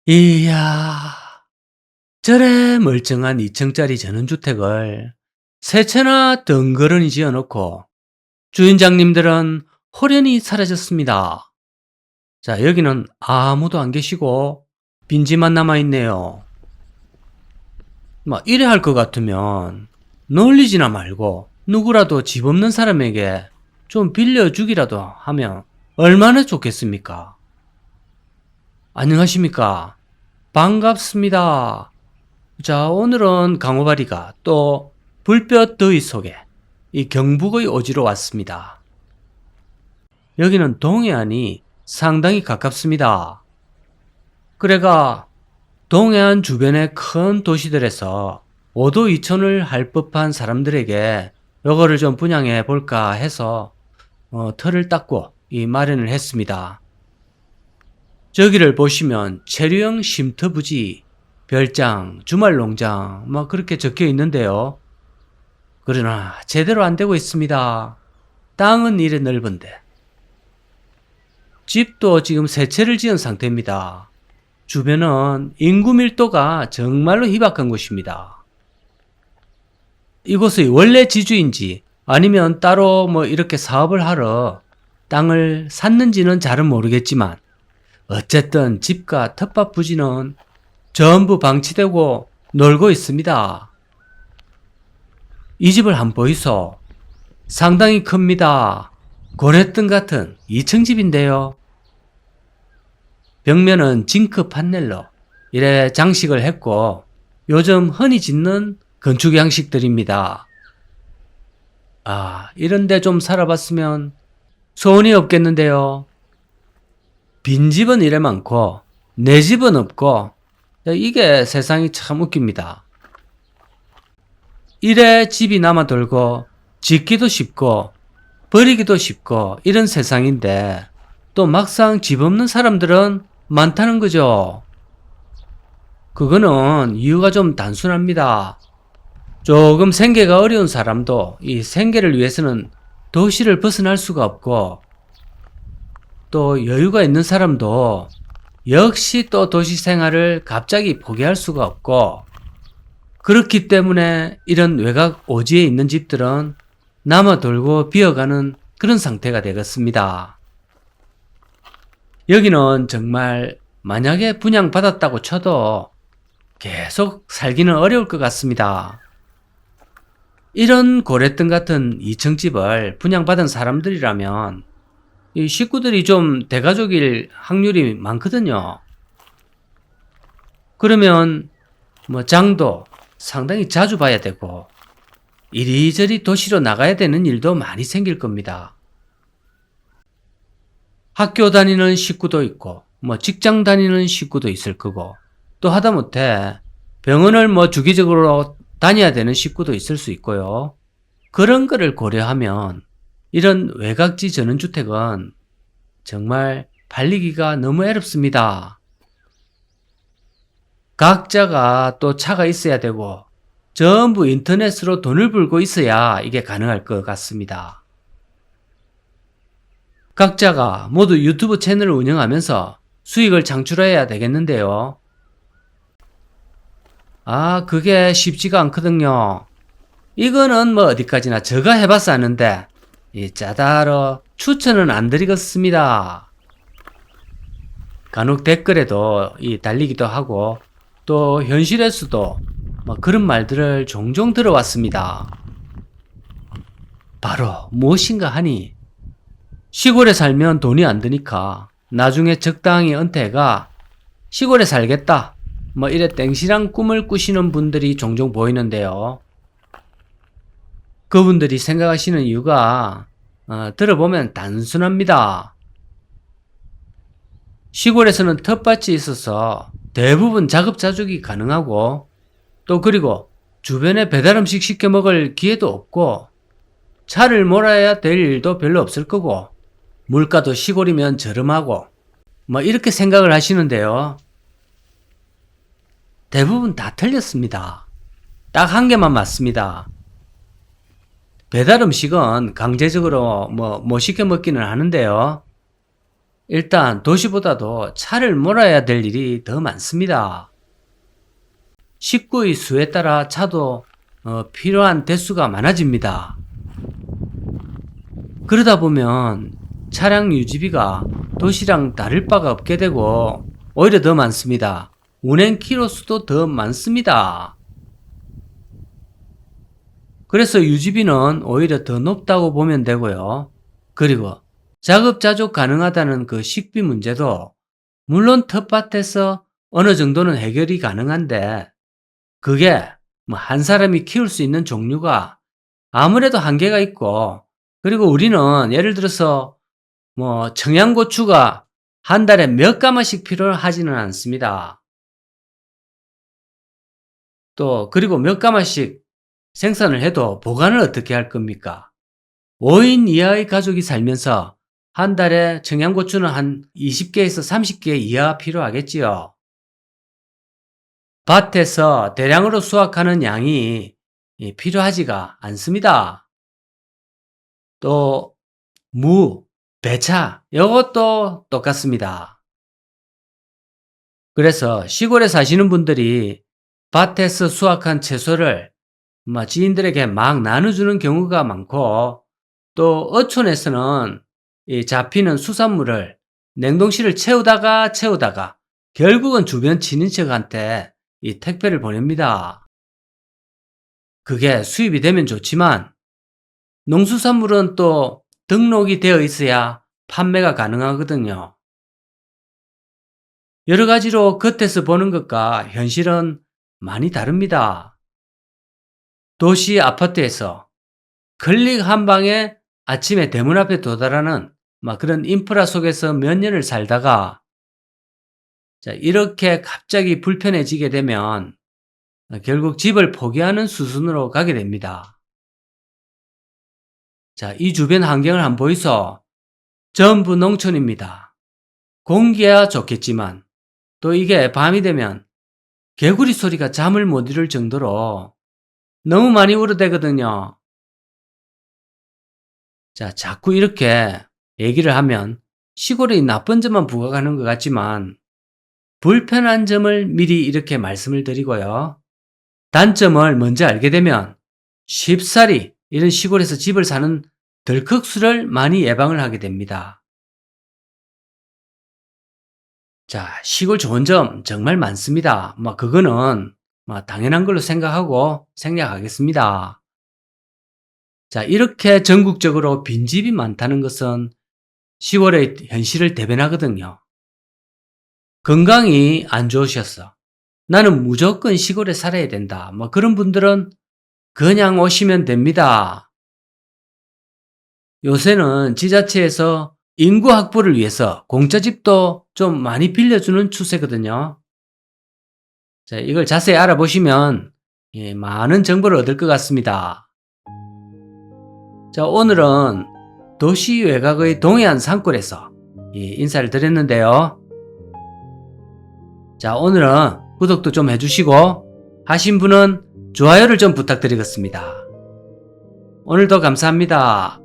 이야, 저래 멀쩡한 2층짜리 전원주택을 세 채나 덩그러니 지어놓고 주인장님들은 홀연히 사라졌습니다. 자, 여기는 아무도 안 계시고 빈집만 남아있네요. 이래 할 것 같으면 놀리지나 말고 누구라도 집 없는 사람에게 좀 빌려주기라도 하면 얼마나 좋겠습니까? 안녕하십니까? 반갑습니다. 자, 오늘은 강호바리가 또 불볕 더위 속에 이 경북의 오지로 왔습니다. 여기는 동해안이 상당히 가깝습니다. 그래가 동해안 주변의 큰 도시들에서 오도 이촌을 할 법한 사람들에게 요거를 좀 분양해 볼까 해서 터를 닦고 이 마련을 했습니다. 저기를 보시면 체류형 쉼터부지, 별장, 주말농장 그렇게 적혀 있는데요. 그러나 제대로 안 되고 있습니다. 땅은 이래 넓은데. 집도 지금 세 채를 지은 상태입니다. 주변은 인구 밀도가 정말로 희박한 곳입니다. 이곳의 원래 지주인지 아니면 따로 이렇게 사업을 하러 땅을 샀는지는 잘은 모르겠지만 어쨌든 집과 텃밭 부지는 전부 방치되고 놀고 있습니다. 이 집을 한번 보이소. 상당히 큽니다. 고래등 같은 2층 집인데요. 벽면은 징크 판넬로 이래 장식을 했고 요즘 흔히 짓는 건축 양식들입니다. 이런데 좀 살아봤으면 소원이 없겠는데요. 빈집은 이래 많고 내 집은 없고 이게 세상이 참 웃깁니다. 이래 집이 남아 돌고 짓기도 쉽고 버리기도 쉽고 이런 세상인데 또 막상 집 없는 사람들은 많다는 거죠. 그거는 이유가 좀 단순합니다. 조금 생계가 어려운 사람도 이 생계를 위해서는 도시를 벗어날 수가 없고 또 여유가 있는 사람도 역시 또 도시 생활을 갑자기 포기할 수가 없고 그렇기 때문에 이런 외곽 오지에 있는 집들은 남아 돌고 비어가는 그런 상태가 되겠습니다. 여기는 정말 만약에 분양받았다고 쳐도 계속 살기는 어려울 것 같습니다. 이런 고래등 같은 2층 집을 분양받은 사람들이라면 이 식구들이 좀 대가족일 확률이 많거든요. 그러면 장도 상당히 자주 봐야 되고 이리저리 도시로 나가야 되는 일도 많이 생길 겁니다. 학교 다니는 식구도 있고 직장 다니는 식구도 있을 거고 또 하다못해 병원을 주기적으로 다녀야 되는 식구도 있을 수 있고요. 그런 거를 고려하면 이런 외곽지 전원주택은 정말 팔리기가 너무 어렵습니다. 각자가 또 차가 있어야 되고 전부 인터넷으로 돈을 벌고 있어야 이게 가능할 것 같습니다. 각자가 모두 유튜브 채널을 운영하면서 수익을 창출해야 되겠는데요. 그게 쉽지가 않거든요. 이거는 어디까지나 제가 해봐서 아는데 짜다로 추천은 안 드리겠습니다. 간혹 댓글에도 달리기도 하고 또 현실에서도 그런 말들을 종종 들어왔습니다. 바로 무엇인가 하니 시골에 살면 돈이 안 드니까 나중에 적당히 은퇴가 시골에 살겠다 이래 땡실한 꿈을 꾸시는 분들이 종종 보이는데요. 그분들이 생각하시는 이유가 들어보면 단순합니다. 시골에서는 텃밭이 있어서 대부분 자급자족이 가능하고 또 그리고 주변에 배달음식 시켜 먹을 기회도 없고 차를 몰아야 될 일도 별로 없을 거고 물가도 시골이면 저렴하고 이렇게 생각을 하시는데요. 대부분 다 틀렸습니다. 딱 한 개만 맞습니다. 배달 음식은 강제적으로 못 시켜 먹기는 하는데요. 일단 도시보다도 차를 몰아야 될 일이 더 많습니다. 식구의 수에 따라 차도 필요한 대수가 많아집니다. 그러다 보면 차량 유지비가 도시랑 다를 바가 없게 되고 오히려 더 많습니다. 운행 키로수도 더 많습니다. 그래서 유지비는 오히려 더 높다고 보면 되고요. 그리고 자급자족 가능하다는 그 식비 문제도 물론 텃밭에서 어느 정도는 해결이 가능한데 그게 뭐 한 사람이 키울 수 있는 종류가 아무래도 한계가 있고 그리고 우리는 예를 들어서 뭐 청양고추가 한 달에 몇 가마씩 필요하지는 않습니다. 또 그리고 몇 가마씩 생산을 해도 보관을 어떻게 할 겁니까? 5인 이하의 가족이 살면서 한 달에 청양고추는 한 20개에서 30개 이하 필요하겠지요. 밭에서 대량으로 수확하는 양이 필요하지가 않습니다. 또 무, 배차 이것도 똑같습니다. 그래서 시골에 사시는 분들이 밭에서 수확한 채소를 지인들에게 막 나눠주는 경우가 많고 또 어촌에서는 이 잡히는 수산물을 냉동실을 채우다가 결국은 주변 친인척한테 이 택배를 보냅니다. 그게 수입이 되면 좋지만 농수산물은 또 등록이 되어 있어야 판매가 가능하거든요. 여러 가지로 겉에서 보는 것과 현실은 많이 다릅니다. 도시 아파트에서 클릭 한 방에 아침에 대문 앞에 도달하는 그런 인프라 속에서 몇 년을 살다가 이렇게 갑자기 불편해지게 되면 결국 집을 포기하는 수순으로 가게 됩니다. 이 주변 환경을 한번 보이소. 전부 농촌입니다. 공기야 좋겠지만 또 이게 밤이 되면 개구리 소리가 잠을 못 이룰 정도로 너무 많이 우려대거든요. 자꾸 이렇게 얘기를 하면 시골의 나쁜 점만 부각하는 것 같지만 불편한 점을 미리 이렇게 말씀을 드리고요. 단점을 먼저 알게 되면 쉽사리 이런 시골에서 집을 사는 덜컥수를 많이 예방을 하게 됩니다. 시골 좋은 점 정말 많습니다. 그거는 당연한 걸로 생각하고 생략하겠습니다. 이렇게 전국적으로 빈집이 많다는 것은 시골의 현실을 대변하거든요. 건강이 안 좋으셔서 나는 무조건 시골에 살아야 된다. 그런 분들은 그냥 오시면 됩니다. 요새는 지자체에서 인구 확보를 위해서 공짜집도 좀 많이 빌려주는 추세거든요. 이걸 자세히 알아보시면 많은 정보를 얻을 것 같습니다. 오늘은 도시 외곽의 동해안 산골에서 인사를 드렸는데요. 오늘은 구독도 좀 해주시고 하신 분은 좋아요를 좀 부탁드리겠습니다. 오늘도 감사합니다.